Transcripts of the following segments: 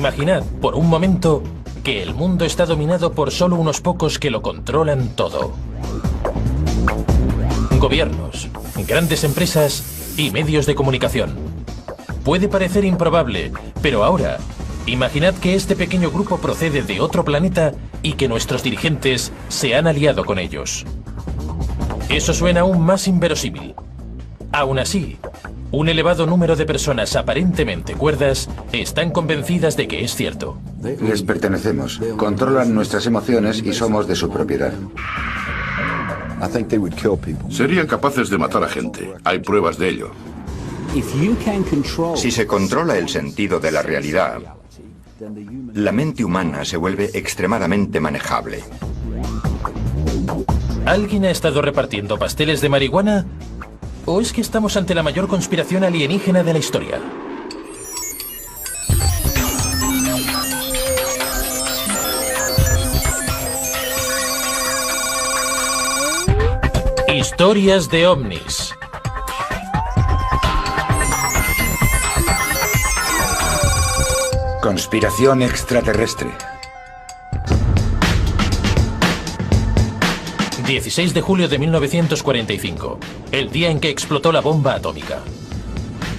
Imaginad, por un momento, que el mundo está dominado por solo unos pocos que lo controlan todo. Gobiernos, grandes empresas y medios de comunicación. Puede parecer improbable, pero ahora, imaginad que este pequeño grupo procede de otro planeta y que nuestros dirigentes se han aliado con ellos. Eso suena aún más inverosímil. Aún así, un elevado número de personas aparentemente cuerdas están convencidas de que es cierto. Les pertenecemos, controlan nuestras emociones y somos de su propiedad. Serían capaces de matar a gente. Hay pruebas de ello. Si se controla el sentido de la realidad, la mente humana se vuelve extremadamente manejable. ¿Alguien ha estado repartiendo pasteles de marihuana? ¿O es que estamos ante la mayor conspiración alienígena de la historia? Historias de ovnis. Conspiración extraterrestre. 16 de julio de 1945, el día en que explotó la bomba atómica.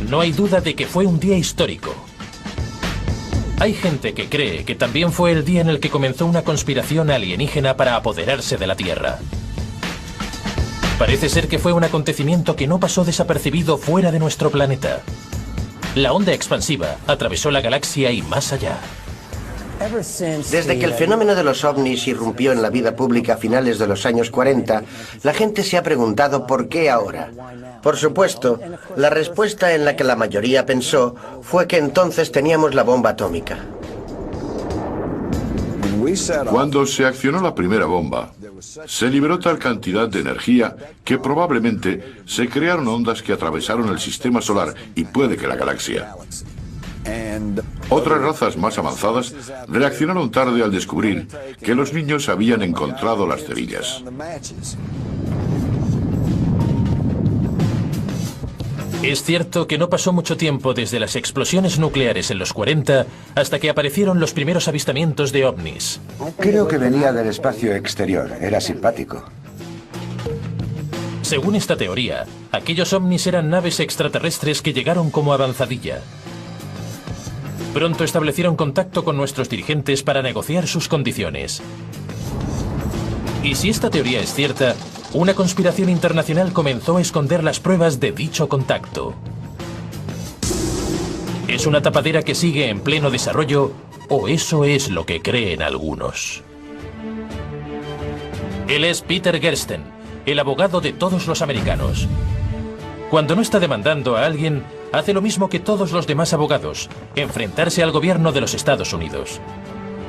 No hay duda de que fue un día histórico. Hay gente que cree que también fue el día en el que comenzó una conspiración alienígena para apoderarse de la Tierra. Parece ser que fue un acontecimiento que no pasó desapercibido fuera de nuestro planeta. La onda expansiva atravesó la galaxia y más allá. Desde que el fenómeno de los ovnis irrumpió en la vida pública a finales de los años 40, la gente se ha preguntado por qué ahora. Por supuesto, la respuesta en la que la mayoría pensó fue que entonces teníamos la bomba atómica. Cuando se accionó la primera bomba, se liberó tal cantidad de energía que probablemente se crearon ondas que atravesaron el sistema solar y puede que la galaxia. Otras razas más avanzadas reaccionaron tarde al descubrir que los niños habían encontrado las cerillas. Es cierto que no pasó mucho tiempo desde las explosiones nucleares en los 40 hasta que aparecieron los primeros avistamientos de ovnis. Creo que venía del espacio exterior. Era simpático. Según esta teoría, aquellos ovnis eran naves extraterrestres que llegaron como avanzadilla. Pronto establecieron contacto con nuestros dirigentes para negociar sus condiciones. Y si esta teoría es cierta, una conspiración internacional comenzó a esconder las pruebas de dicho contacto. ¿Es una tapadera que sigue en pleno desarrollo o eso es lo que creen algunos? Él es Peter Gersten, el abogado de todos los americanos. Cuando no está demandando a alguien, hace lo mismo que todos los demás abogados, enfrentarse al gobierno de los Estados Unidos.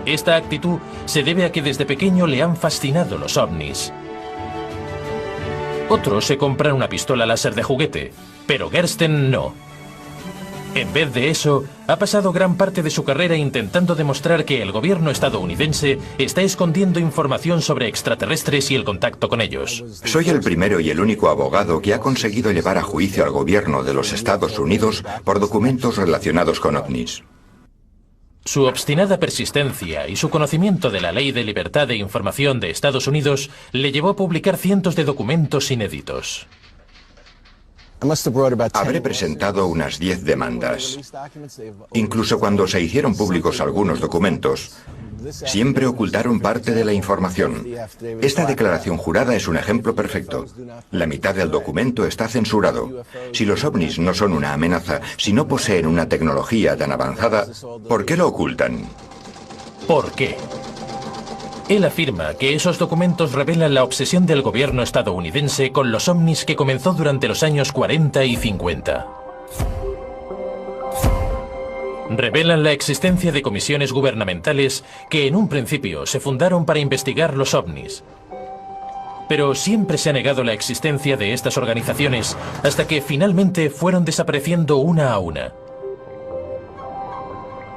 Esta actitud se debe a que desde pequeño le han fascinado los ovnis. Otros se compran una pistola láser de juguete, pero Gersten no. En vez de eso, ha pasado gran parte de su carrera intentando demostrar que el gobierno estadounidense está escondiendo información sobre extraterrestres y el contacto con ellos. Soy el primero y el único abogado que ha conseguido llevar a juicio al gobierno de los Estados Unidos por documentos relacionados con ovnis. Su obstinada persistencia y su conocimiento de la Ley de Libertad de Información de Estados Unidos le llevó a publicar cientos de documentos inéditos. Habré presentado unas 10 demandas. Incluso cuando se hicieron públicos algunos documentos, siempre ocultaron parte de la información. Esta declaración jurada es un ejemplo perfecto. La mitad del documento está censurado. Si los ovnis no son una amenaza, si no poseen una tecnología tan avanzada, ¿por qué lo ocultan? ¿Por qué? Él afirma que esos documentos revelan la obsesión del gobierno estadounidense con los ovnis que comenzó durante los años 40 y 50. Revelan la existencia de comisiones gubernamentales que en un principio se fundaron para investigar los ovnis. Pero siempre se ha negado la existencia de estas organizaciones hasta que finalmente fueron desapareciendo una a una.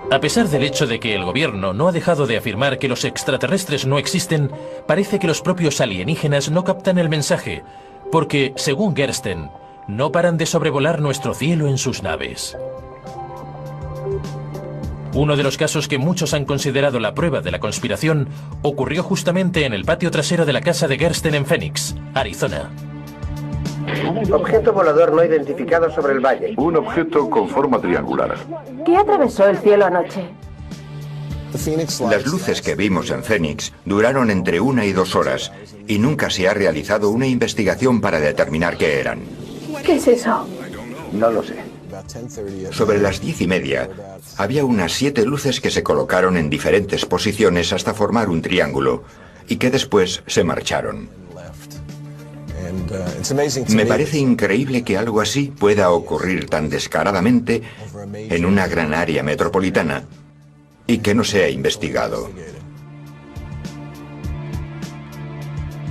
A pesar del hecho de que el gobierno no ha dejado de afirmar que los extraterrestres no existen, parece que los propios alienígenas no captan el mensaje, porque, según Gersten, no paran de sobrevolar nuestro cielo en sus naves. Uno de los casos que muchos han considerado la prueba de la conspiración ocurrió justamente en el patio trasero de la casa de Gersten en Phoenix, Arizona. Objeto volador no identificado sobre el valle. Un objeto con forma triangular. ¿Qué atravesó el cielo anoche? Las luces que vimos en Phoenix duraron entre 1 y 2 horas y nunca se ha realizado una investigación para determinar qué eran. ¿Qué es eso? No lo sé. Sobre las 10:30 había unas 7 luces que se colocaron en diferentes posiciones hasta formar un triángulo y que después se marcharon. Me parece increíble que algo así pueda ocurrir tan descaradamente en una gran área metropolitana y que no sea investigado.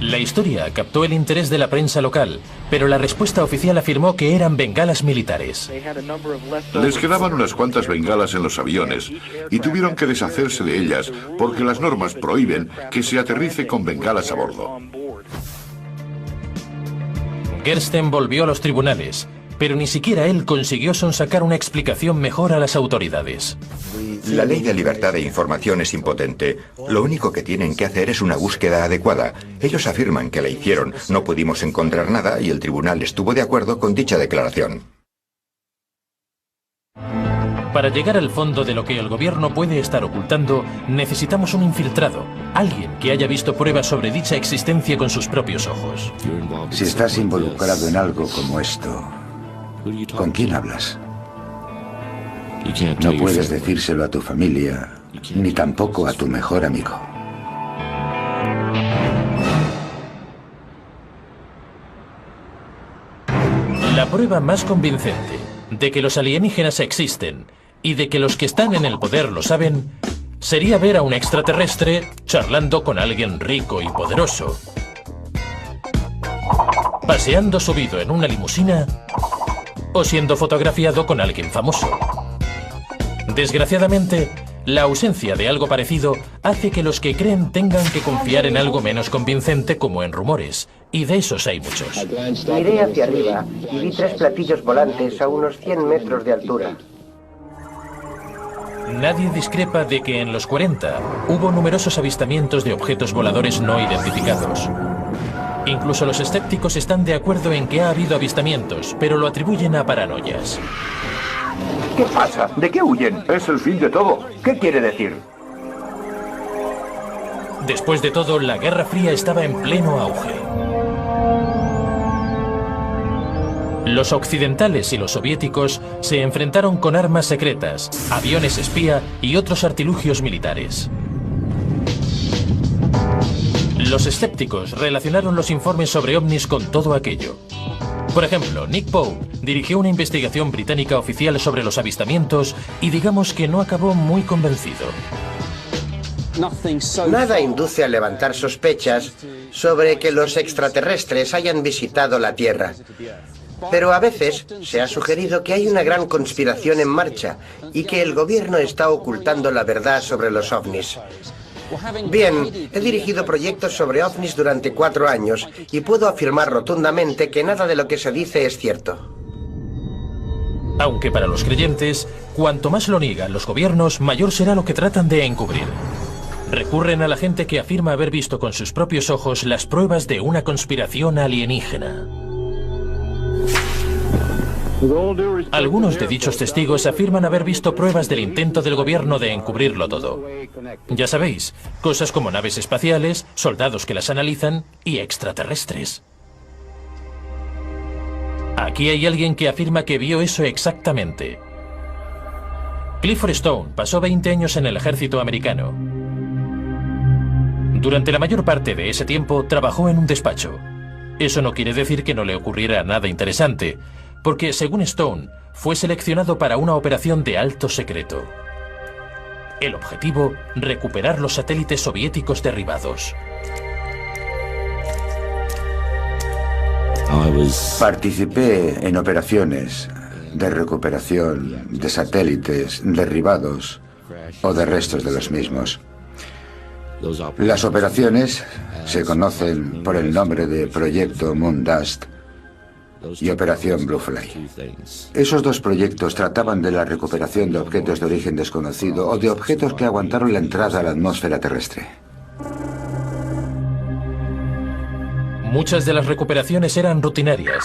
La historia captó el interés de la prensa local, pero la respuesta oficial afirmó que eran bengalas militares. Les quedaban unas cuantas bengalas en los aviones y tuvieron que deshacerse de ellas porque las normas prohíben que se aterrice con bengalas a bordo. Gersten volvió a los tribunales, pero ni siquiera él consiguió sonsacar una explicación mejor a las autoridades. La ley de libertad de información es impotente. Lo único que tienen que hacer es una búsqueda adecuada. Ellos afirman que la hicieron. No pudimos encontrar nada y el tribunal estuvo de acuerdo con dicha declaración. Para llegar al fondo de lo que el gobierno puede estar ocultando, necesitamos un infiltrado, alguien que haya visto pruebas sobre dicha existencia con sus propios ojos. Si estás involucrado en algo como esto, ¿con quién hablas? No puedes decírselo a tu familia, ni tampoco a tu mejor amigo. La prueba más convincente de que los alienígenas existen y de que los que están en el poder lo saben, sería ver a un extraterrestre charlando con alguien rico y poderoso, paseando subido en una limusina o siendo fotografiado con alguien famoso. Desgraciadamente, la ausencia de algo parecido hace que los que creen tengan que confiar en algo menos convincente como en rumores, y de esos hay muchos. Miré hacia arriba y vi 3 platillos volantes a unos 100 metros de altura. Nadie discrepa de que en los 40 hubo numerosos avistamientos de objetos voladores no identificados. Incluso los escépticos están de acuerdo en que ha habido avistamientos, pero lo atribuyen a paranoias. ¿Qué pasa? ¿De qué huyen? Es el fin de todo. ¿Qué quiere decir? Después de todo, la Guerra Fría estaba en pleno auge. Los occidentales y los soviéticos se enfrentaron con armas secretas, aviones espía y otros artilugios militares. Los escépticos relacionaron los informes sobre ovnis con todo aquello. Por ejemplo, Nick Pope dirigió una investigación británica oficial sobre los avistamientos y digamos que no acabó muy convencido. Nada induce a levantar sospechas sobre que los extraterrestres hayan visitado la Tierra. Pero a veces se ha sugerido que hay una gran conspiración en marcha y que el gobierno está ocultando la verdad sobre los ovnis. Bien, he dirigido proyectos sobre ovnis durante 4 años y puedo afirmar rotundamente que nada de lo que se dice es cierto. Aunque para los creyentes, cuanto más lo niegan los gobiernos, mayor será lo que tratan de encubrir. Recurren a la gente que afirma haber visto con sus propios ojos las pruebas de una conspiración alienígena. Algunos de dichos testigos afirman haber visto pruebas del intento del gobierno de encubrirlo todo. Ya sabéis, cosas como naves espaciales, soldados que las analizan y extraterrestres. Aquí hay alguien que afirma que vio eso exactamente. Clifford Stone pasó 20 años en el ejército americano. Durante la mayor parte de ese tiempo trabajó en un despacho. Eso no quiere decir que no le ocurriera nada interesante, porque, según Stone, fue seleccionado para una operación de alto secreto. El objetivo, recuperar los satélites soviéticos derribados. Participé en operaciones de recuperación de satélites derribados o de restos de los mismos. Las operaciones se conocen por el nombre de Proyecto Moondust y Operación Bluefly. Esos dos proyectos trataban de la recuperación de objetos de origen desconocido o de objetos que aguantaron la entrada a la atmósfera terrestre. Muchas de las recuperaciones eran rutinarias,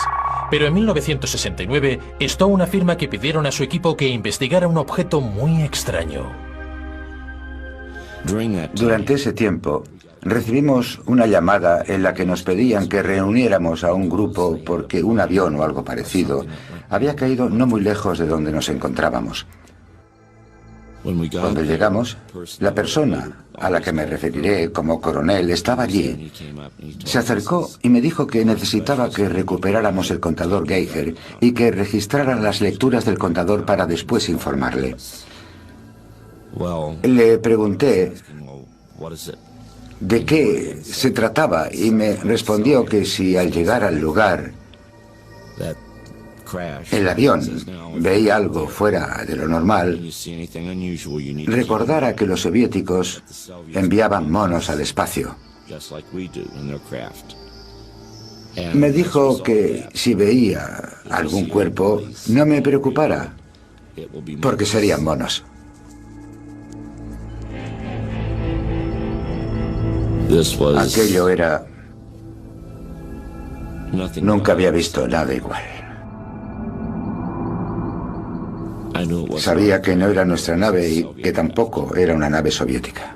pero en 1969 Stone afirma que pidieron a su equipo que investigara un objeto muy extraño. Durante ese tiempo, recibimos una llamada en la que nos pedían que reuniéramos a un grupo porque un avión o algo parecido había caído no muy lejos de donde nos encontrábamos. Cuando llegamos, la persona a la que me referiré como coronel estaba allí. Se acercó y me dijo que necesitaba que recuperáramos el contador Geiger y que registrara las lecturas del contador para después informarle. Le pregunté de qué se trataba y me respondió que si al llegar al lugar el avión veía algo fuera de lo normal, recordara que los soviéticos enviaban monos al espacio. Me dijo que si veía algún cuerpo no me preocupara, porque serían monos. Aquello era... Nunca había visto nada igual. Sabía que no era nuestra nave y que tampoco era una nave soviética.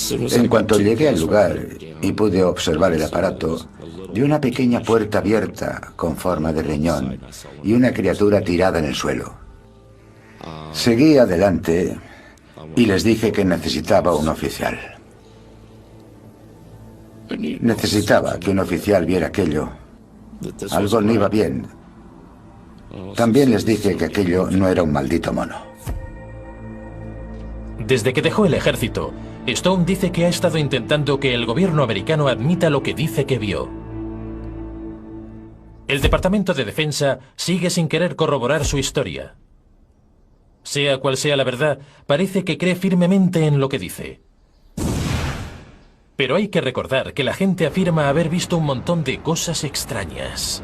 En cuanto llegué al lugar y pude observar el aparato, vi una pequeña puerta abierta con forma de riñón y una criatura tirada en el suelo. Seguí adelante y les dije que necesitaba un oficial. Necesitaba que un oficial viera aquello. Algo no iba bien. También les dije que aquello no era un maldito mono. Desde que dejó el ejército, Stone dice que ha estado intentando que el gobierno americano admita lo que dice que vio. El Departamento de Defensa sigue sin querer corroborar su historia. Sea cual sea la verdad, parece que cree firmemente en lo que dice. Pero hay que recordar que la gente afirma haber visto un montón de cosas extrañas.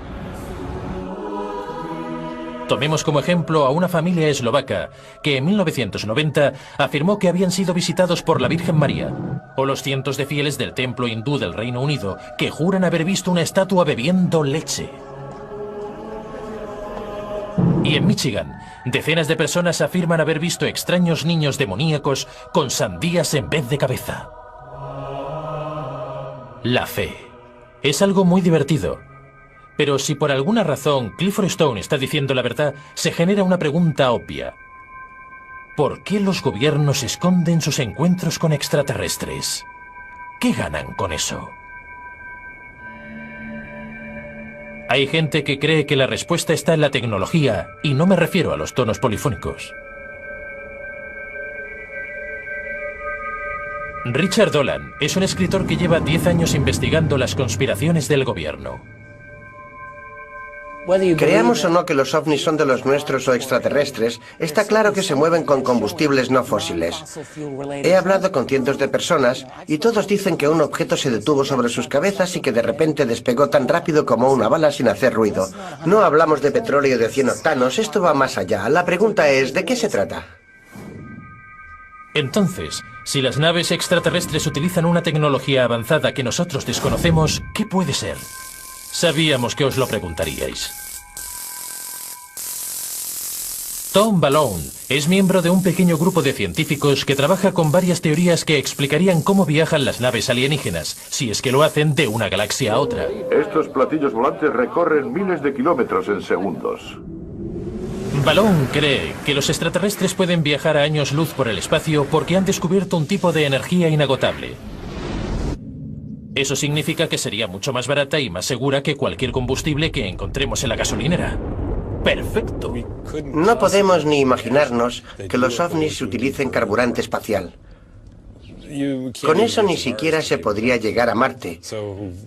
Tomemos como ejemplo a una familia eslovaca que en 1990 afirmó que habían sido visitados por la Virgen María, o los cientos de fieles del templo hindú del Reino Unido que juran haber visto una estatua bebiendo leche. Y en Michigan, decenas de personas afirman haber visto extraños niños demoníacos con sandías en vez de cabeza. La fe es algo muy divertido. Pero si por alguna razón Clifford Stone está diciendo la verdad, se genera una pregunta obvia. ¿Por qué los gobiernos esconden sus encuentros con extraterrestres? ¿Qué ganan con eso? Hay gente que cree que la respuesta está en la tecnología, y no me refiero a los tonos polifónicos. Richard Dolan es un escritor que lleva 10 años investigando las conspiraciones del gobierno. Creamos o no que los ovnis son de los nuestros o extraterrestres, está claro que se mueven con combustibles no fósiles. He hablado con cientos de personas y todos dicen que un objeto se detuvo sobre sus cabezas y que de repente despegó tan rápido como una bala sin hacer ruido. No hablamos de petróleo de 100 octanos, esto va más allá. La pregunta es, ¿de qué se trata? Entonces, si las naves extraterrestres utilizan una tecnología avanzada que nosotros desconocemos, ¿qué puede ser? Sabíamos que os lo preguntaríais. Tom Balone es miembro de un pequeño grupo de científicos que trabaja con varias teorías que explicarían cómo viajan las naves alienígenas, si es que lo hacen de una galaxia a otra. Estos platillos volantes recorren miles de kilómetros en segundos. Balone cree que los extraterrestres pueden viajar a años luz por el espacio porque han descubierto un tipo de energía inagotable. Eso significa que sería mucho más barata y más segura que cualquier combustible que encontremos en la gasolinera. ¡Perfecto! No podemos ni imaginarnos que los ovnis utilicen carburante espacial. Con eso ni siquiera se podría llegar a Marte.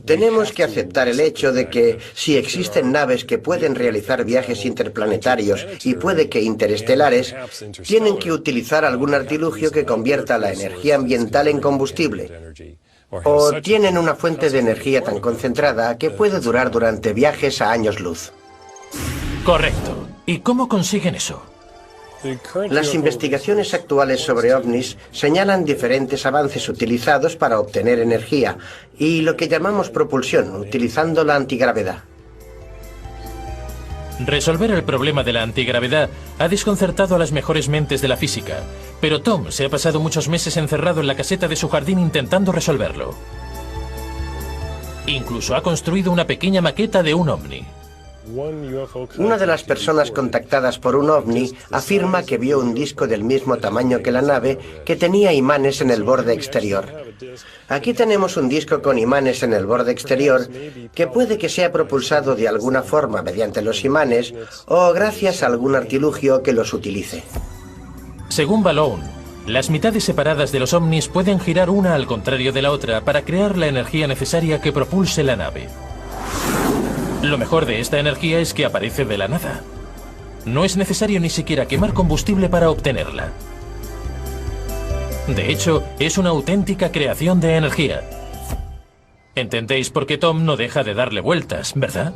Tenemos que aceptar el hecho de que si existen naves que pueden realizar viajes interplanetarios y puede que interestelares, tienen que utilizar algún artilugio que convierta la energía ambiental en combustible. o tienen una fuente de energía tan concentrada que puede durar durante viajes a años luz. Correcto. ¿Y cómo consiguen eso? Las investigaciones actuales sobre ovnis señalan diferentes avances utilizados para obtener energía y lo que llamamos propulsión, utilizando la antigravedad. Resolver el problema de la antigravedad ha desconcertado a las mejores mentes de la física, pero Tom se ha pasado muchos meses encerrado en la caseta de su jardín intentando resolverlo. Incluso ha construido una pequeña maqueta de un ovni. Una de las personas contactadas por un ovni afirma que vio un disco del mismo tamaño que la nave que tenía imanes en el borde exterior. Aquí tenemos un disco con imanes en el borde exterior que puede que sea propulsado de alguna forma mediante los imanes o gracias a algún artilugio que los utilice. Según Balloon, las mitades separadas de los ovnis pueden girar una al contrario de la otra para crear la energía necesaria que propulse la nave. Lo mejor de esta energía es que aparece de la nada. No es necesario ni siquiera quemar combustible para obtenerla. De hecho, es una auténtica creación de energía. Entendéis por qué Tom no deja de darle vueltas, ¿verdad?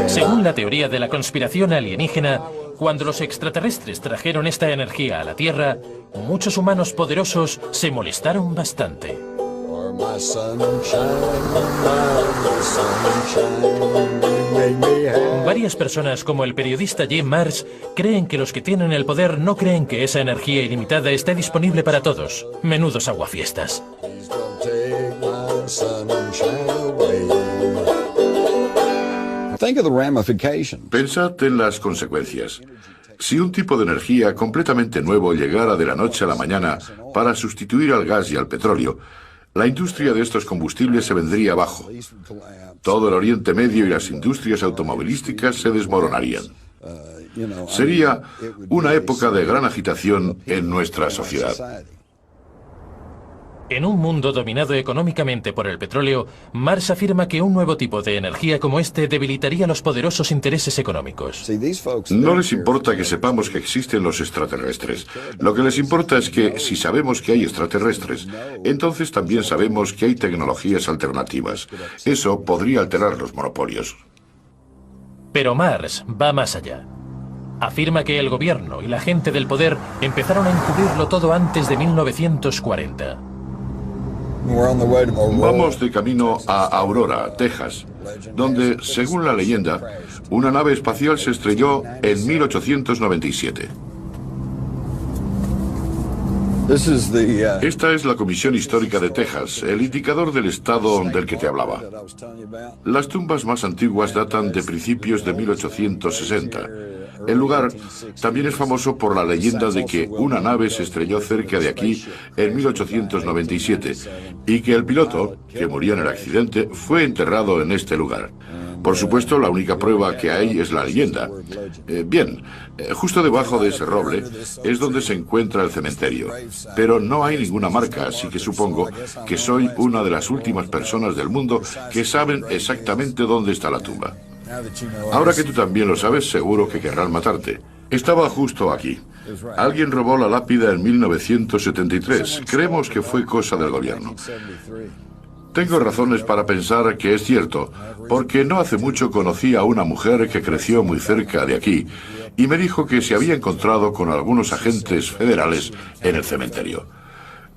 Según la teoría de la conspiración alienígena, cuando los extraterrestres trajeron esta energía a la Tierra, muchos humanos poderosos se molestaron bastante. Varias personas, como el periodista Jim Marrs, creen que los que tienen el poder no creen que esa energía ilimitada esté disponible para todos. Menudos aguafiestas. Pensad en las consecuencias. Si un tipo de energía completamente nuevo llegara de la noche a la mañana para sustituir al gas y al petróleo, la industria de estos combustibles se vendría abajo. Todo el Oriente Medio y las industrias automovilísticas se desmoronarían. Sería una época de gran agitación en nuestra sociedad. En un mundo dominado económicamente por el petróleo, Marrs afirma que un nuevo tipo de energía como este debilitaría los poderosos intereses económicos. No les importa que sepamos que existen los extraterrestres. Lo que les importa es que si sabemos que hay extraterrestres, entonces también sabemos que hay tecnologías alternativas. Eso podría alterar los monopolios. Pero Marrs va más allá. Afirma que el gobierno y la gente del poder empezaron a encubrirlo todo antes de 1940. Vamos de camino a Aurora, Texas, donde, según la leyenda, una nave espacial se estrelló en 1897. Esta es la Comisión Histórica de Texas, el indicador del estado del que te hablaba. Las tumbas más antiguas datan de principios de 1860. El lugar también es famoso por la leyenda de que una nave se estrelló cerca de aquí en 1897 y que el piloto, que murió en el accidente, fue enterrado en este lugar. Por supuesto, la única prueba que hay es la leyenda. Justo debajo de ese roble es donde se encuentra el cementerio. Pero no hay ninguna marca, así que supongo que soy una de las últimas personas del mundo que saben exactamente dónde está la tumba. Ahora que tú también lo sabes, seguro que querrán matarte. Estaba justo aquí. Alguien robó la lápida en 1973. Creemos que fue cosa del gobierno. Tengo razones para pensar que es cierto, porque no hace mucho conocí a una mujer que creció muy cerca de aquí y me dijo que se había encontrado con algunos agentes federales en el cementerio.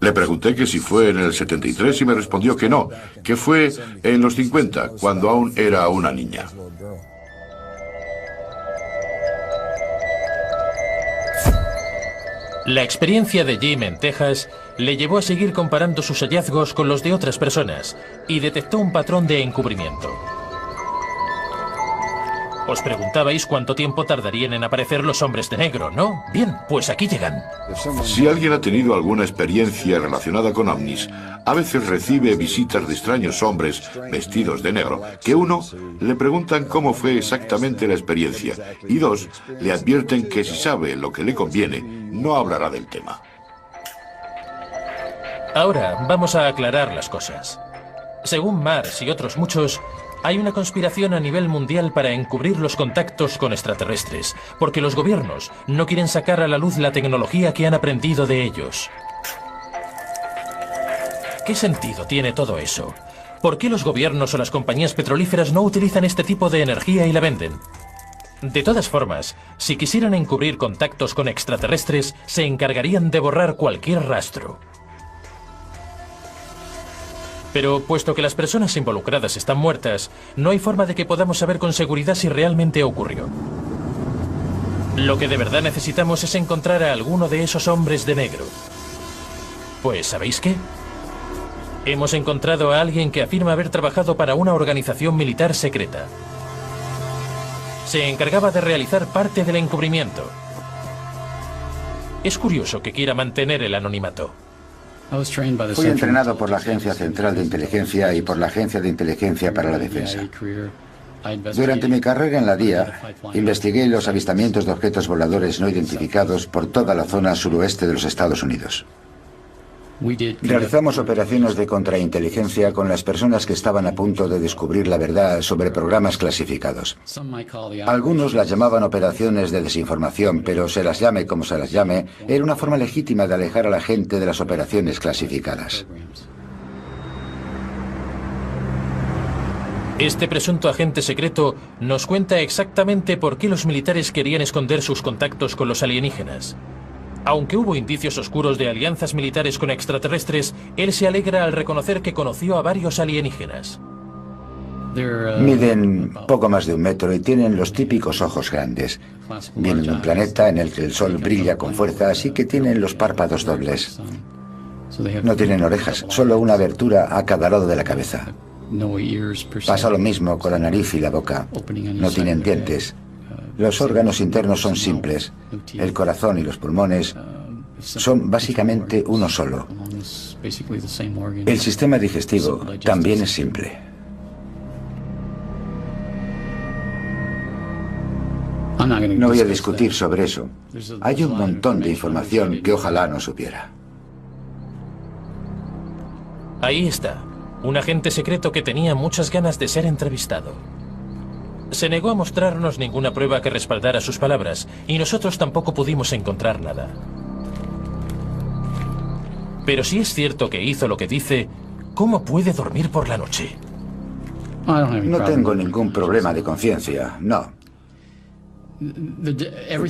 Le pregunté que si fue en el 73 y me respondió que no, que fue en los 50, cuando aún era una niña. La experiencia de Jim en Texas le llevó a seguir comparando sus hallazgos con los de otras personas y detectó un patrón de encubrimiento. Os preguntabais cuánto tiempo tardarían en aparecer los hombres de negro, ¿no? Bien, pues aquí llegan. Si alguien ha tenido alguna experiencia relacionada con ovnis, a veces recibe visitas de extraños hombres vestidos de negro, que uno, le preguntan cómo fue exactamente la experiencia, y dos, le advierten que si sabe lo que le conviene, no hablará del tema. Ahora vamos a aclarar las cosas. Según Marrs y otros muchos, hay una conspiración a nivel mundial para encubrir los contactos con extraterrestres, porque los gobiernos no quieren sacar a la luz la tecnología que han aprendido de ellos. ¿Qué sentido tiene todo eso? ¿Por qué los gobiernos o las compañías petrolíferas no utilizan este tipo de energía y la venden? De todas formas, si quisieran encubrir contactos con extraterrestres, se encargarían de borrar cualquier rastro. Pero puesto que las personas involucradas están muertas, no hay forma de que podamos saber con seguridad si realmente ocurrió. Lo que de verdad necesitamos es encontrar a alguno de esos hombres de negro. Pues, ¿sabéis qué? Hemos encontrado a alguien que afirma haber trabajado para una organización militar secreta. Se encargaba de realizar parte del encubrimiento. Es curioso que quiera mantener el anonimato. Fui entrenado por la Agencia Central de Inteligencia y por la Agencia de Inteligencia para la Defensa. Durante mi carrera en la DIA, investigué los avistamientos de objetos voladores no identificados por toda la zona suroeste de los Estados Unidos. Realizamos operaciones de contrainteligencia con las personas que estaban a punto de descubrir la verdad sobre programas clasificados. Algunos las llamaban operaciones de desinformación, pero se las llame como se las llame, era una forma legítima de alejar a la gente de las operaciones clasificadas. Este presunto agente secreto nos cuenta exactamente por qué los militares querían esconder sus contactos con los alienígenas. Aunque hubo indicios oscuros de alianzas militares con extraterrestres, él se alegra al reconocer que conoció a varios alienígenas. Miden poco más de 1 metro y tienen los típicos ojos grandes. Vienen de un planeta en el que el sol brilla con fuerza, así que tienen los párpados dobles. No tienen orejas, solo una abertura a cada lado de la cabeza. Pasa lo mismo con la nariz y la boca. No tienen dientes. Los órganos internos son simples. El corazón y los pulmones son básicamente uno solo. El sistema digestivo también es simple. No voy a discutir sobre eso. Hay un montón de información que ojalá no supiera. Ahí está, un agente secreto que tenía muchas ganas de ser entrevistado. Se negó a mostrarnos ninguna prueba que respaldara sus palabras, y nosotros tampoco pudimos encontrar nada. Pero si es cierto que hizo lo que dice, ¿cómo puede dormir por la noche? No tengo ningún problema de conciencia, no.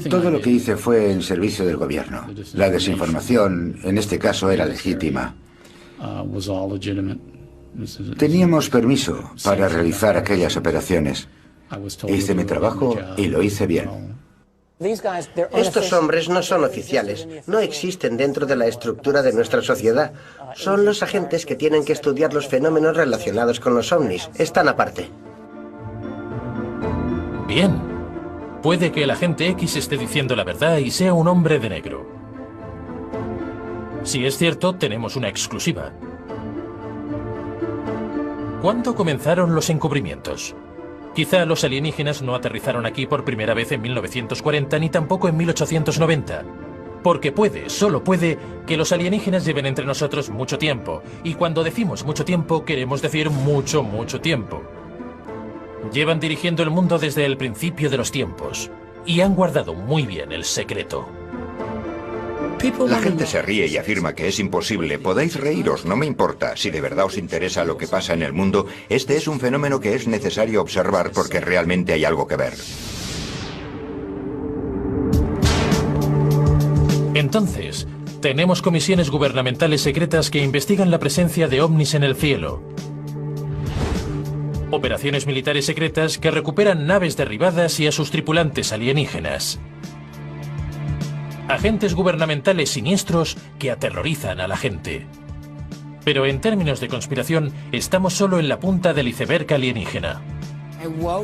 Todo lo que hice fue en servicio del gobierno. La desinformación, en este caso, era legítima. Teníamos permiso para realizar aquellas operaciones. Hice mi trabajo y lo hice bien. Estos hombres no son oficiales, no existen dentro de la estructura de nuestra sociedad. Son los agentes que tienen que estudiar los fenómenos relacionados con los ovnis. Están aparte. Bien. Puede que el agente X esté diciendo la verdad y sea un hombre de negro. Si es cierto, tenemos una exclusiva. ¿Cuándo comenzaron los encubrimientos? Quizá los alienígenas no aterrizaron aquí por primera vez en 1940 ni tampoco en 1890. Porque puede, solo puede, que los alienígenas lleven entre nosotros mucho tiempo. Y cuando decimos mucho tiempo, queremos decir mucho, mucho tiempo. Llevan dirigiendo el mundo desde el principio de los tiempos. Y han guardado muy bien el secreto. La gente se ríe y afirma que es imposible. Podéis reíros, no me importa. Si de verdad os interesa lo que pasa en el mundo, este es un fenómeno que es necesario observar porque realmente hay algo que ver. Entonces, tenemos comisiones gubernamentales secretas que investigan la presencia de ovnis en el cielo. Operaciones militares secretas que recuperan naves derribadas y a sus tripulantes alienígenas. Agentes gubernamentales siniestros que aterrorizan a la gente. Pero en términos de conspiración, estamos solo en la punta del iceberg alienígena.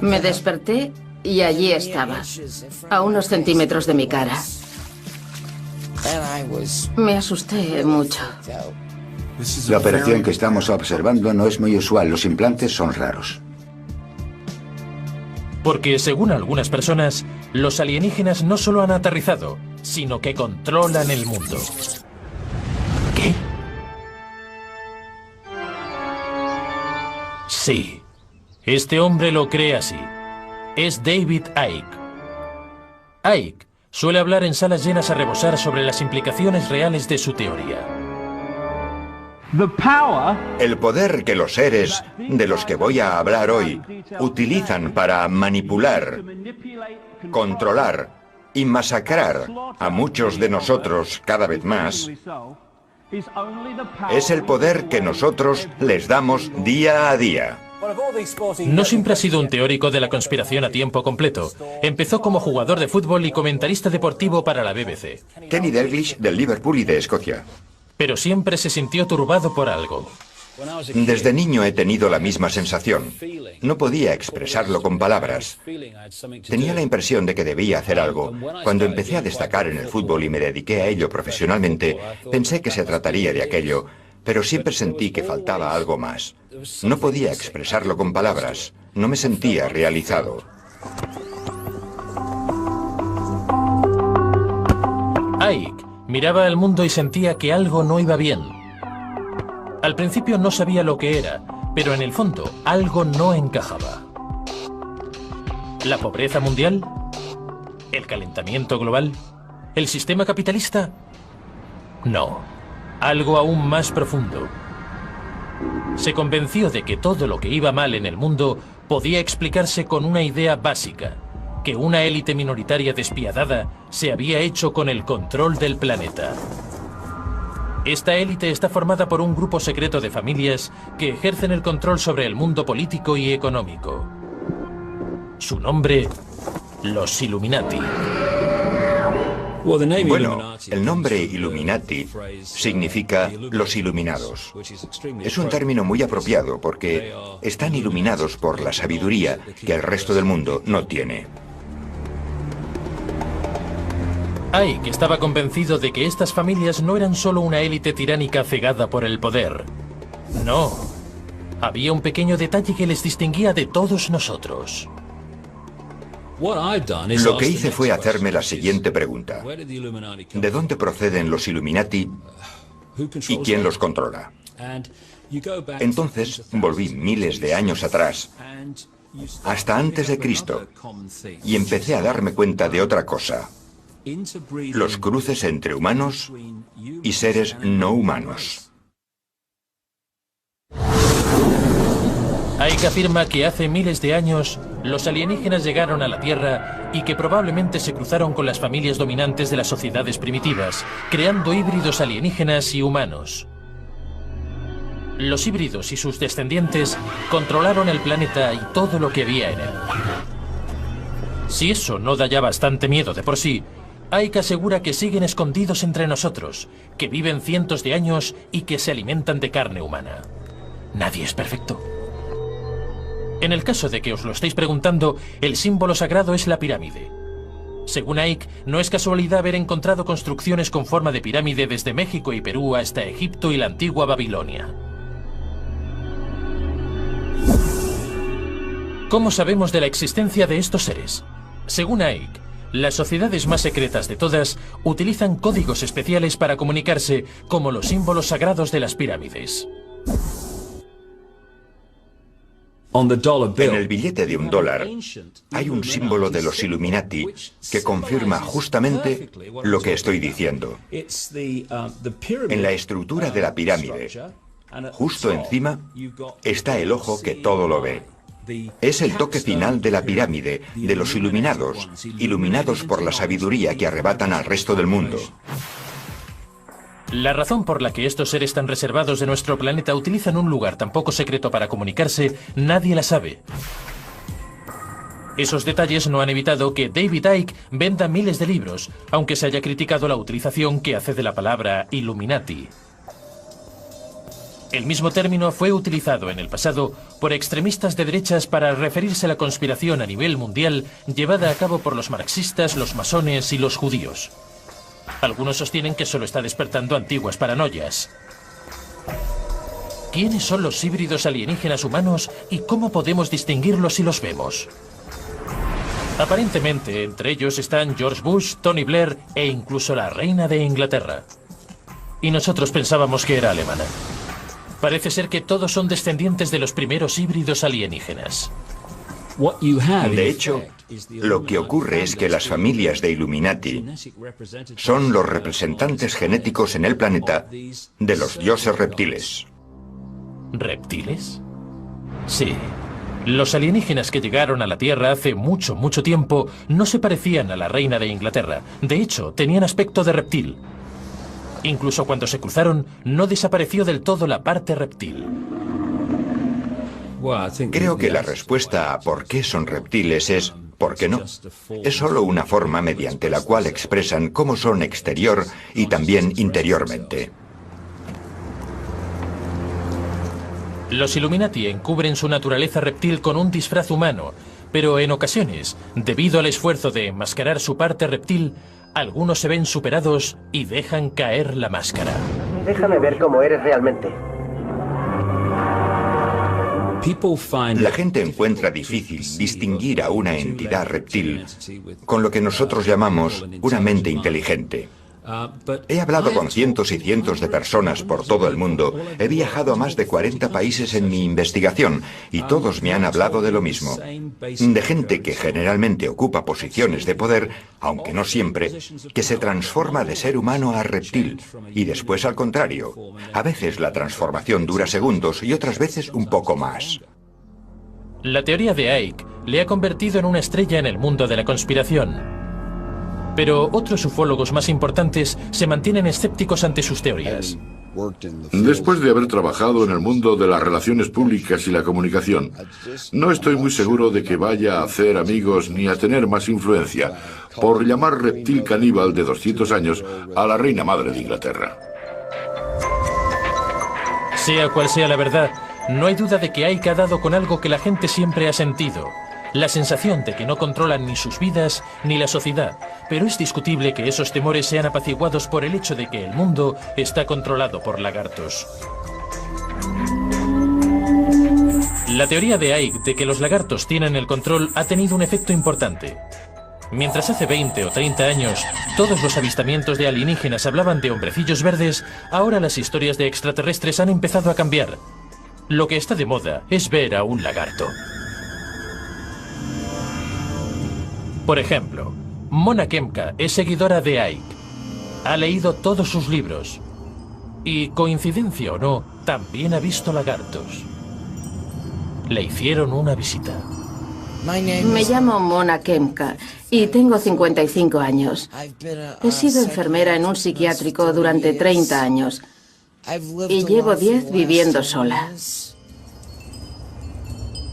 Me desperté y allí estaba, a unos centímetros de mi cara. Me asusté mucho. La operación que estamos observando no es muy usual, los implantes son raros. Porque, según algunas personas, los alienígenas no solo han aterrizado, sino que controlan el mundo. ¿Qué? Sí, este hombre lo cree así. Es David Icke. Icke suele hablar en salas llenas a rebosar sobre las implicaciones reales de su teoría. El poder que los seres de los que voy a hablar hoy utilizan para manipular, controlar y masacrar a muchos de nosotros cada vez más, es el poder que nosotros les damos día a día. No siempre ha sido un teórico de la conspiración a tiempo completo. Empezó como jugador de fútbol y comentarista deportivo para la BBC. Kenny Dalglish del Liverpool y de Escocia. Pero siempre se sintió turbado por algo. Desde niño he tenido la misma sensación. No podía expresarlo con palabras. Tenía la impresión de que debía hacer algo. Cuando empecé a destacar en el fútbol y me dediqué a ello profesionalmente, pensé que se trataría de aquello, pero siempre sentí que faltaba algo más. No podía expresarlo con palabras. No me sentía realizado. Ike miraba al mundo y sentía que algo no iba bien. Al principio no sabía lo que era, pero en el fondo algo no encajaba. ¿La pobreza mundial? ¿El calentamiento global? ¿El sistema capitalista? No, algo aún más profundo. Se convenció de que todo lo que iba mal en el mundo podía explicarse con una idea básica, que una élite minoritaria despiadada se había hecho con el control del planeta. Esta élite está formada por un grupo secreto de familias que ejercen el control sobre el mundo político y económico. Su nombre, los Illuminati. Bueno, el nombre Illuminati significa los iluminados. Es un término muy apropiado porque están iluminados por la sabiduría que el resto del mundo no tiene. Ike estaba convencido de que estas familias no eran solo una élite tiránica cegada por el poder. No, había un pequeño detalle que les distinguía de todos nosotros. Lo que hice fue hacerme la siguiente pregunta. ¿De dónde proceden los Illuminati y quién los controla? Entonces volví miles de años atrás, hasta antes de Cristo, y empecé a darme cuenta de otra cosa. Los cruces entre humanos y seres no humanos. Ike afirma que hace miles de años los alienígenas llegaron a la Tierra y que probablemente se cruzaron con las familias dominantes de las sociedades primitivas, creando híbridos alienígenas y humanos. Los híbridos y sus descendientes controlaron el planeta y todo lo que había en él. Si eso no da ya bastante miedo de por sí, Ike asegura que siguen escondidos entre nosotros, que viven cientos de años y que se alimentan de carne humana. Nadie es perfecto. En el caso de que os lo estéis preguntando, el símbolo sagrado es la pirámide. Según Ike, no es casualidad haber encontrado construcciones con forma de pirámide desde México y Perú hasta Egipto y la antigua Babilonia. ¿Cómo sabemos de la existencia de estos seres? Según Ike, las sociedades más secretas de todas utilizan códigos especiales para comunicarse, como los símbolos sagrados de las pirámides. En el billete de $1 hay un símbolo de los Illuminati que confirma justamente lo que estoy diciendo. En la estructura de la pirámide, justo encima, está el ojo que todo lo ve. Es el toque final de la pirámide, de los iluminados, iluminados por la sabiduría que arrebatan al resto del mundo. La razón por la que estos seres tan reservados de nuestro planeta utilizan un lugar tan poco secreto para comunicarse, nadie la sabe. Esos detalles no han evitado que David Icke venda miles de libros, aunque se haya criticado la utilización que hace de la palabra Illuminati. El mismo término fue utilizado en el pasado por extremistas de derechas para referirse a la conspiración a nivel mundial llevada a cabo por los marxistas, los masones y los judíos. Algunos sostienen que solo está despertando antiguas paranoias. ¿Quiénes son los híbridos alienígenas humanos y cómo podemos distinguirlos si los vemos? Aparentemente, entre ellos están George Bush, Tony Blair e incluso la reina de Inglaterra. Y nosotros pensábamos que era alemana. Parece ser que todos son descendientes de los primeros híbridos alienígenas. De hecho, lo que ocurre es que las familias de Illuminati son los representantes genéticos en el planeta de los dioses reptiles. ¿Reptiles? Sí. Los alienígenas que llegaron a la Tierra hace mucho, mucho tiempo no se parecían a la reina de Inglaterra. De hecho, tenían aspecto de reptil. Incluso cuando se cruzaron, no desapareció del todo la parte reptil. Creo que la respuesta a por qué son reptiles es ¿por qué no? Es solo una forma mediante la cual expresan cómo son exterior y también interiormente. Los Illuminati encubren su naturaleza reptil con un disfraz humano, pero en ocasiones, debido al esfuerzo de enmascarar su parte reptil, algunos se ven superados y dejan caer la máscara. Déjame ver cómo eres realmente. La gente encuentra difícil distinguir a una entidad reptil con lo que nosotros llamamos una mente inteligente. He hablado con cientos y cientos de personas por todo el mundo. He viajado a más de 40 países en mi investigación y todos me han hablado de lo mismo. De gente que generalmente ocupa posiciones de poder, aunque no siempre, que se transforma de ser humano a reptil y después al contrario. A veces la transformación dura segundos y otras veces un poco más. La teoría de Icke le ha convertido en una estrella en el mundo de la conspiración. Pero otros ufólogos más importantes se mantienen escépticos ante sus teorías. Después de haber trabajado en el mundo de las relaciones públicas y la comunicación, no estoy muy seguro de que vaya a hacer amigos ni a tener más influencia por llamar reptil caníbal de 200 años a la reina madre de Inglaterra. Sea cual sea la verdad, no hay duda de que Icke ha dado con algo que la gente siempre ha sentido. La sensación de que no controlan ni sus vidas ni la sociedad, pero es discutible que esos temores sean apaciguados por el hecho de que el mundo está controlado por lagartos. La teoría de Icke de que los lagartos tienen el control ha tenido un efecto importante. Mientras hace 20 o 30 años todos los avistamientos de alienígenas hablaban de hombrecillos verdes, ahora las historias de extraterrestres han empezado a cambiar. Lo que está de moda es ver a un lagarto. Por ejemplo, Mona Kemka es seguidora de Icke. Ha leído todos sus libros. Y, coincidencia o no, también ha visto lagartos. Le hicieron una visita. Me llamo Mona Kemka y tengo 55 años. He sido enfermera en un psiquiátrico durante 30 años. Y llevo 10 viviendo sola.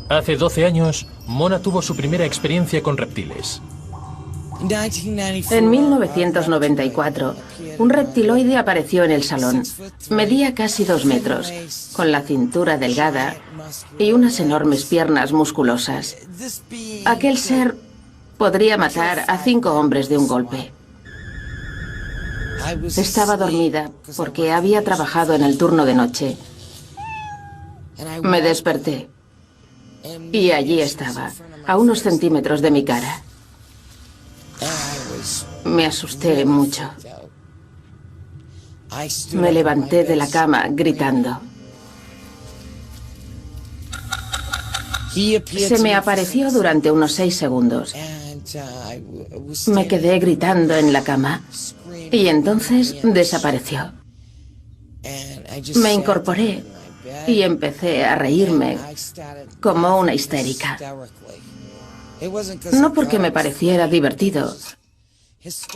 Hace 12 años, Mona tuvo su primera experiencia con reptiles. En 1994, un reptiloide apareció en el salón. Medía casi 2 metros, con la cintura delgada y unas enormes piernas musculosas. Aquel ser podría matar a 5 hombres de un golpe. Estaba dormida porque había trabajado en el turno de noche. Me desperté. Y allí estaba, a unos centímetros de mi cara. Me asusté mucho. Me levanté de la cama gritando. Se me apareció durante unos 6 segundos. Me quedé gritando en la cama y entonces desapareció. Me incorporé y empecé a reírme como una histérica. No porque me pareciera divertido,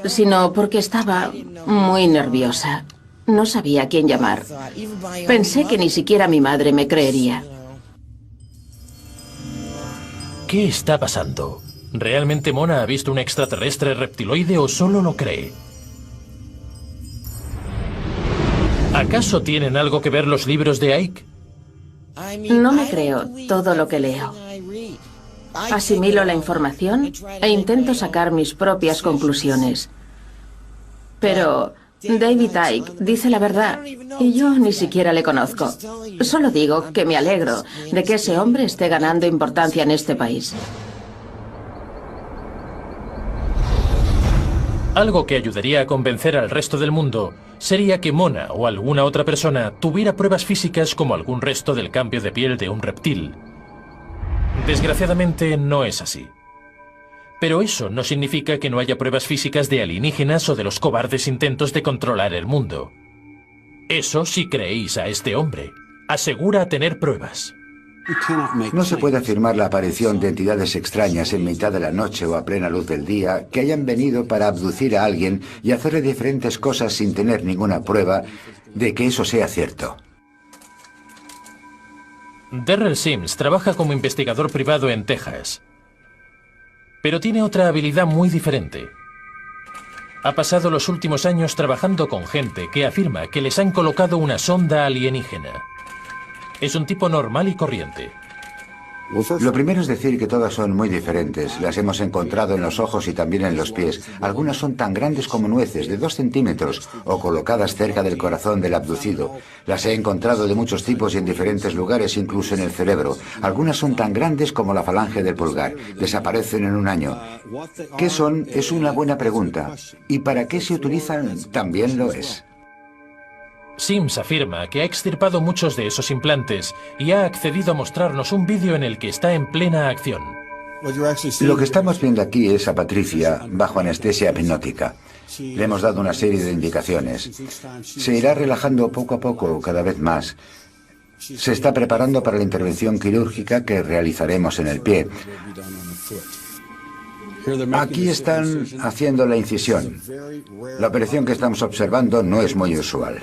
sino porque estaba muy nerviosa. No sabía a quién llamar. Pensé que ni siquiera mi madre me creería. ¿Qué está pasando? ¿Realmente Mona ha visto un extraterrestre reptiloide o solo lo cree? ¿Acaso tienen algo que ver los libros de Icke? No me creo todo lo que leo. Asimilo la información e intento sacar mis propias conclusiones. Pero David Icke dice la verdad y yo ni siquiera le conozco. Solo digo que me alegro de que ese hombre esté ganando importancia en este país. Algo que ayudaría a convencer al resto del mundo sería que Mona o alguna otra persona tuviera pruebas físicas como algún resto del cambio de piel de un reptil. Desgraciadamente no es así. Pero eso no significa que no haya pruebas físicas de alienígenas o de los cobardes intentos de controlar el mundo. Eso si creéis a este hombre. Asegura tener pruebas. No se puede afirmar la aparición de entidades extrañas en mitad de la noche o a plena luz del día que hayan venido para abducir a alguien y hacerle diferentes cosas sin tener ninguna prueba de que eso sea cierto. Darrell Sims trabaja como investigador privado en Texas. Pero tiene otra habilidad muy diferente. Ha pasado los últimos años trabajando con gente que afirma que les han colocado una sonda alienígena. Es un tipo normal y corriente. Lo primero es decir que todas son muy diferentes. Las hemos encontrado en los ojos y también en los pies. Algunas son tan grandes como nueces, de 2 centímetros, o colocadas cerca del corazón del abducido. Las he encontrado de muchos tipos y en diferentes lugares, incluso en el cerebro. Algunas son tan grandes como la falange del pulgar. Desaparecen en un año. ¿Qué son? Es una buena pregunta. ¿Y para qué se utilizan? También lo es. Sims afirma que ha extirpado muchos de esos implantes y ha accedido a mostrarnos un vídeo en el que está en plena acción. Lo que estamos viendo aquí es a Patricia bajo anestesia hipnótica. Le hemos dado una serie de indicaciones. Se irá relajando poco a poco, cada vez más. Se está preparando para la intervención quirúrgica que realizaremos en el pie. Aquí están haciendo la incisión. La operación que estamos observando no es muy usual.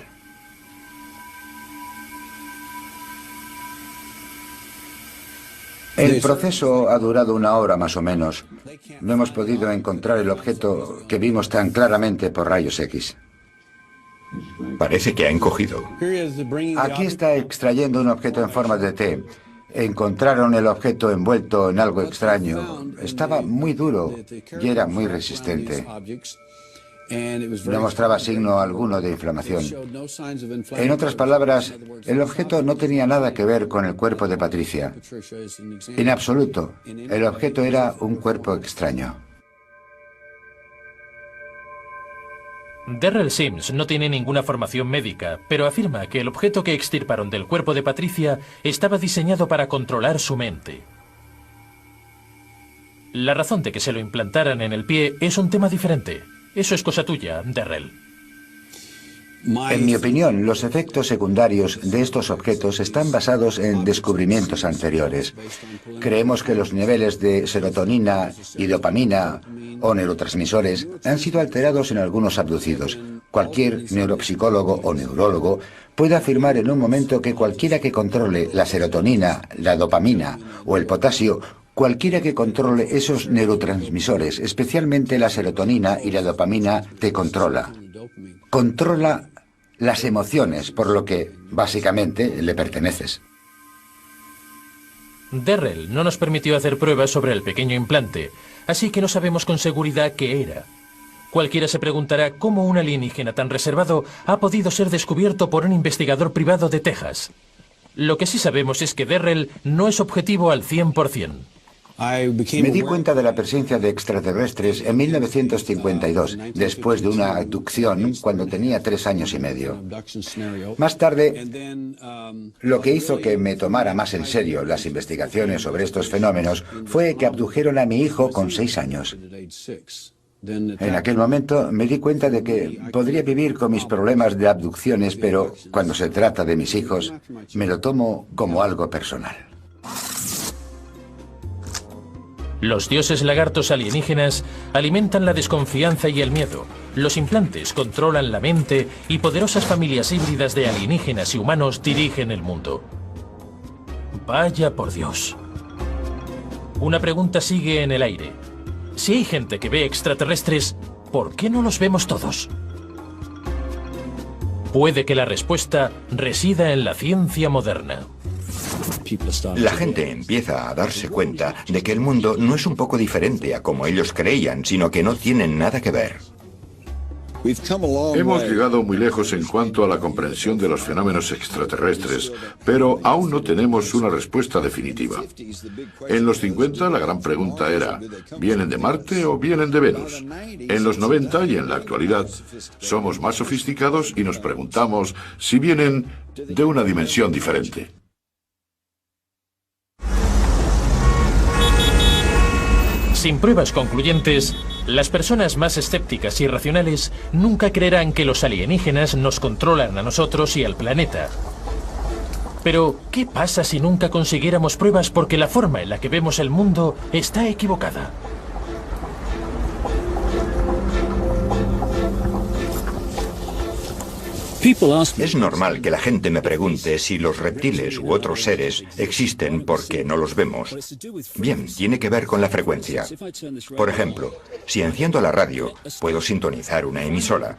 El proceso ha durado 1 hora más o menos. No hemos podido encontrar el objeto que vimos tan claramente por rayos X. Parece que ha encogido. Aquí está extrayendo un objeto en forma de T. Encontraron el objeto envuelto en algo extraño. Estaba muy duro y era muy resistente. No mostraba signo alguno de inflamación. En otras palabras, el objeto no tenía nada que ver con el cuerpo de Patricia. En absoluto. El objeto era un cuerpo extraño. Darrell Sims no tiene ninguna formación médica, pero afirma que el objeto que extirparon del cuerpo de Patricia estaba diseñado para controlar su mente. La razón de que se lo implantaran en el pie es un tema diferente. Eso es cosa tuya, Darrell. En mi opinión, los efectos secundarios de estos objetos están basados en descubrimientos anteriores. Creemos que los niveles de serotonina y dopamina o neurotransmisores han sido alterados en algunos abducidos. Cualquier neuropsicólogo o neurólogo puede afirmar en un momento que cualquiera que controle la serotonina, la dopamina o el potasio, cualquiera que controle esos neurotransmisores, especialmente la serotonina y la dopamina, te controla. Controla las emociones, por lo que, básicamente, le perteneces. Darrell no nos permitió hacer pruebas sobre el pequeño implante, así que no sabemos con seguridad qué era. Cualquiera se preguntará cómo un alienígena tan reservado ha podido ser descubierto por un investigador privado de Texas. Lo que sí sabemos es que Darrell no es objetivo al 100%. Me di cuenta de la presencia de extraterrestres en 1952, después de una abducción cuando tenía 3 años y medio. Más tarde, lo que hizo que me tomara más en serio las investigaciones sobre estos fenómenos fue que abdujeron a mi hijo con 6 años. En aquel momento me di cuenta de que podría vivir con mis problemas de abducciones, pero cuando se trata de mis hijos, me lo tomo como algo personal. Los dioses lagartos alienígenas alimentan la desconfianza y el miedo. Los implantes controlan la mente y poderosas familias híbridas de alienígenas y humanos dirigen el mundo. Vaya por Dios. Una pregunta sigue en el aire. Si hay gente que ve extraterrestres, ¿por qué no los vemos todos? Puede que la respuesta resida en la ciencia moderna. La gente empieza a darse cuenta de que el mundo no es un poco diferente a como ellos creían, sino que no tienen nada que ver. Hemos llegado muy lejos en cuanto a la comprensión de los fenómenos extraterrestres, pero aún no tenemos una respuesta definitiva. En los 50 la gran pregunta era, ¿vienen de Marte o vienen de Venus? En los 90 y en la actualidad somos más sofisticados y nos preguntamos si vienen de una dimensión diferente. Sin pruebas concluyentes, las personas más escépticas y racionales nunca creerán que los alienígenas nos controlan a nosotros y al planeta. Pero, ¿qué pasa si nunca consiguiéramos pruebas porque la forma en la que vemos el mundo está equivocada? Es normal que la gente me pregunte si los reptiles u otros seres existen porque no los vemos. Bien, tiene que ver con la frecuencia. Por ejemplo, si enciendo la radio, puedo sintonizar una emisora.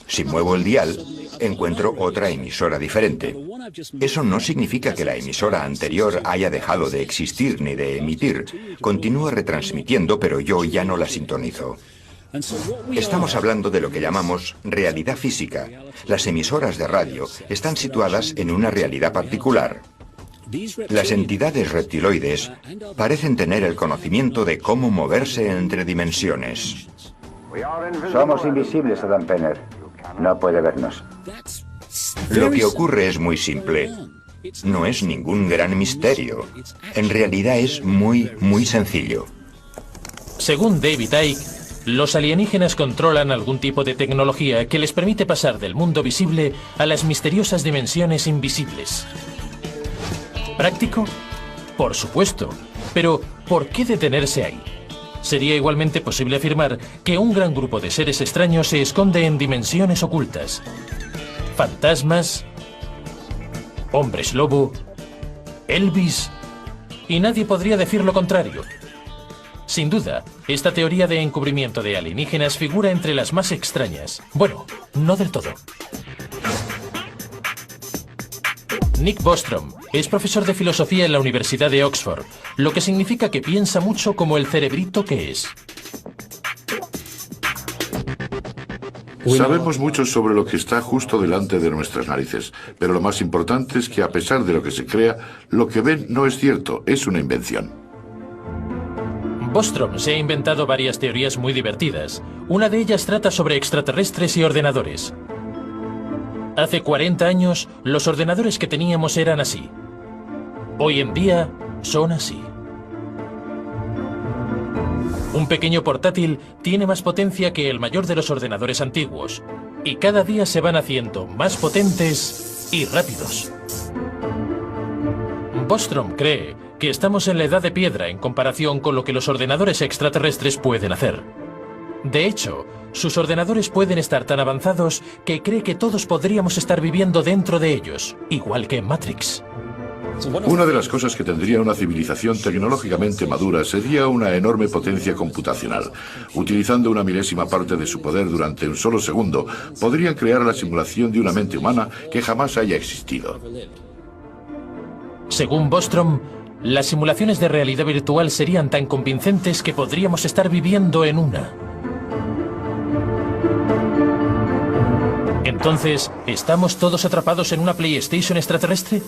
Si muevo el dial, encuentro otra emisora diferente. Eso no significa que la emisora anterior haya dejado de existir ni de emitir. Continúa retransmitiendo, pero yo ya no la sintonizo. Estamos hablando de lo que llamamos realidad física. Las emisoras de radio están situadas en una realidad particular. Las entidades reptiloides parecen tener el conocimiento de cómo moverse entre dimensiones. Somos invisibles, Adam Penner. No puede vernos. Lo que ocurre es muy simple. No es ningún gran misterio. En realidad es muy sencillo. Según David Icke, los alienígenas controlan algún tipo de tecnología que les permite pasar del mundo visible a las misteriosas dimensiones invisibles. ¿Práctico? Por supuesto. Pero, ¿por qué detenerse ahí? Sería igualmente posible afirmar que un gran grupo de seres extraños se esconde en dimensiones ocultas. Fantasmas, hombres lobo, Elvis, y nadie podría decir lo contrario. Sin duda, esta teoría de encubrimiento de alienígenas figura entre las más extrañas. Bueno, no del todo. Nick Bostrom es profesor de filosofía en la Universidad de Oxford, lo que significa que piensa mucho como el cerebrito que es. Sabemos mucho sobre lo que está justo delante de nuestras narices, pero lo más importante es que a pesar de lo que se crea, lo que ven no es cierto, es una invención. Bostrom se ha inventado varias teorías muy divertidas. Una de ellas trata sobre extraterrestres y ordenadores. Hace 40 años, los ordenadores que teníamos eran así. Hoy en día, son así. Un pequeño portátil tiene más potencia que el mayor de los ordenadores antiguos, y cada día se van haciendo más potentes y rápidos. Bostrom cree que estamos en la edad de piedra en comparación con lo que los ordenadores extraterrestres pueden hacer. De hecho, sus ordenadores pueden estar tan avanzados que cree que todos podríamos estar viviendo dentro de ellos, igual que en Matrix. Una de las cosas que tendría una civilización tecnológicamente madura sería una enorme potencia computacional. Utilizando una milésima parte de su poder durante un solo segundo, podrían crear la simulación de una mente humana que jamás haya existido. Según Bostrom, las simulaciones de realidad virtual serían tan convincentes que podríamos estar viviendo en una. Entonces, ¿estamos todos atrapados en una PlayStation extraterrestre?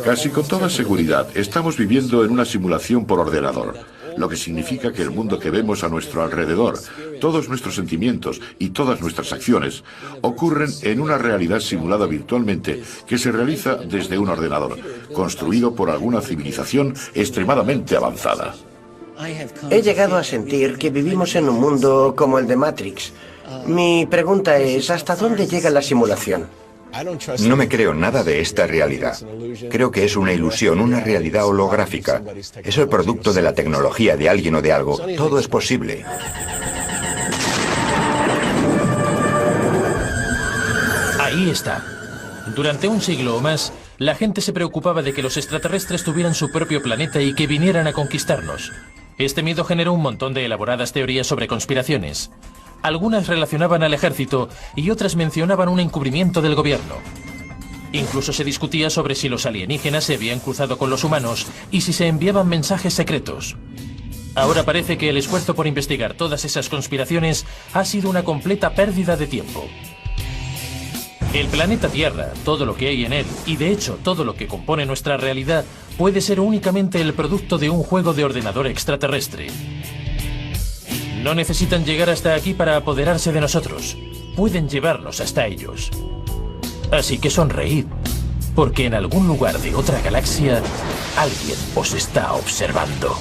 Casi con toda seguridad, estamos viviendo en una simulación por ordenador, lo que significa que el mundo que vemos a nuestro alrededor, todos nuestros sentimientos y todas nuestras acciones, ocurren en una realidad simulada virtualmente que se realiza desde un ordenador, construido por alguna civilización extremadamente avanzada. He llegado a sentir que vivimos en un mundo como el de Matrix. Mi pregunta es, ¿hasta dónde llega la simulación? No me creo nada de esta realidad. Creo que es una ilusión, una realidad holográfica. Es el producto de la tecnología de alguien o de algo. Todo es posible. Ahí está. Durante un siglo o más, la gente se preocupaba de que los extraterrestres tuvieran su propio planeta y que vinieran a conquistarnos. Este miedo generó un montón de elaboradas teorías sobre conspiraciones. Algunas relacionaban al ejército y otras mencionaban un encubrimiento del gobierno. Incluso se discutía sobre si los alienígenas se habían cruzado con los humanos y si se enviaban mensajes secretos. Ahora parece que el esfuerzo por investigar todas esas conspiraciones ha sido una completa pérdida de tiempo. El planeta Tierra, todo lo que hay en él, y de hecho todo lo que compone nuestra realidad, puede ser únicamente el producto de un juego de ordenador extraterrestre. No necesitan llegar hasta aquí para apoderarse de nosotros. Pueden llevarnos hasta ellos. Así que sonreíd, porque en algún lugar de otra galaxia, alguien os está observando.